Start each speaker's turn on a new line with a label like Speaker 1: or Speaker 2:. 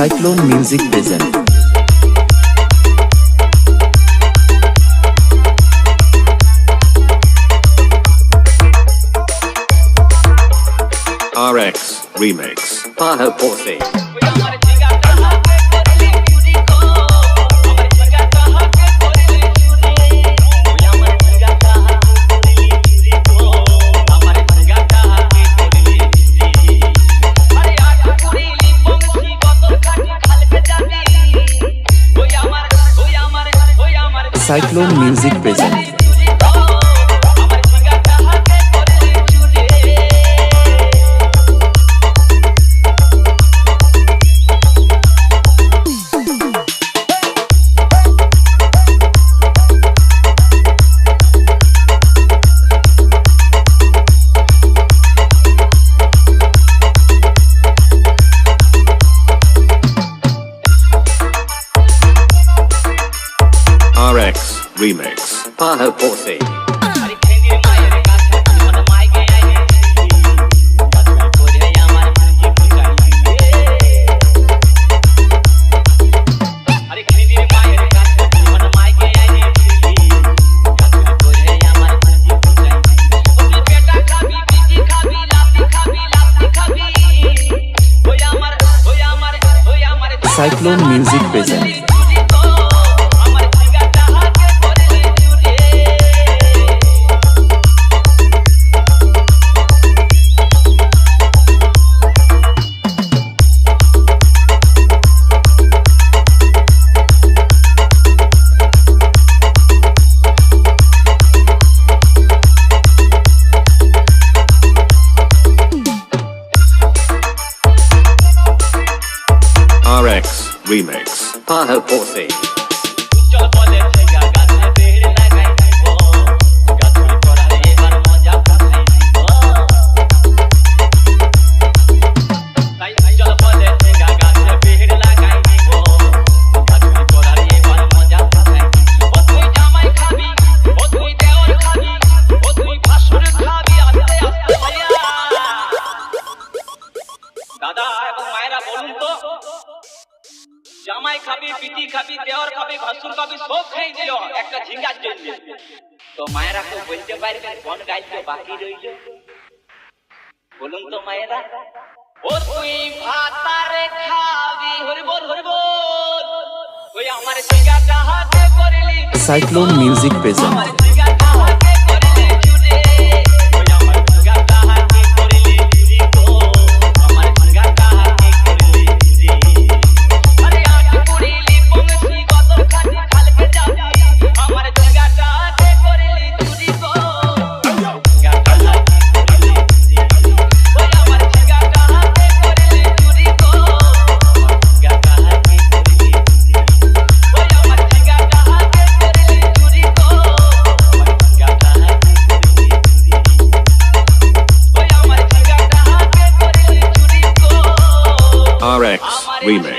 Speaker 1: Cyclone Music present.
Speaker 2: RX Remix.
Speaker 3: Paho Posse.
Speaker 1: Cyclone Music present.
Speaker 2: RX Remix.
Speaker 3: Paho Posse.
Speaker 1: Cyclone Music present.
Speaker 2: RX Remix.
Speaker 3: Paho Posse.
Speaker 4: দাদা এবং মায়েরা বলুন তো, জামাই খাবি, পিটি খাবি, দেওয়ার খাবি, ভাসুর খাবি, সব খেয়ে দিল একটা ঝিঙ্গার জন্য। তো মায়েরা কেউ বলতে পারবে কোন গাইতে বাকি রইল? বলুন তো মায়েরা। ও তুই ভাতারে খাবি, হরি বল হরি বল, ওই আমার ঝিঙ্গাটা হাতে করলি।
Speaker 1: Cyclone Music present.
Speaker 4: আমার ঝিঙ্গাটা হাতে করলি চুরে, ওই আমার ঝিঙ্গাটা হাতে করলি চুরি গো, আমার ঝিঙ্গাটা হাতে করলি চুরি। আরে আট কুড়িলি পংশি কত খাটি খালকে যাবি, আমার ঝিঙ্গাটা হাতে করলি চুরি গো, ঝিঙ্গাটা হাতে করলি চুরি। ওই আমার ঝিঙ্গাটা হাতে করলি চুরি গো, আমার ঝিঙ্গাটা হাতে করলি চুরি। ওই আমার ঝিঙ্গাটা হাতে করলি চুরি গো, আমার ঝিঙ্গাটা হাতে করলি চুরি। ওই আমার ঝিঙ্গাটা হাতে করলি চুরি গো।
Speaker 2: RX Remix.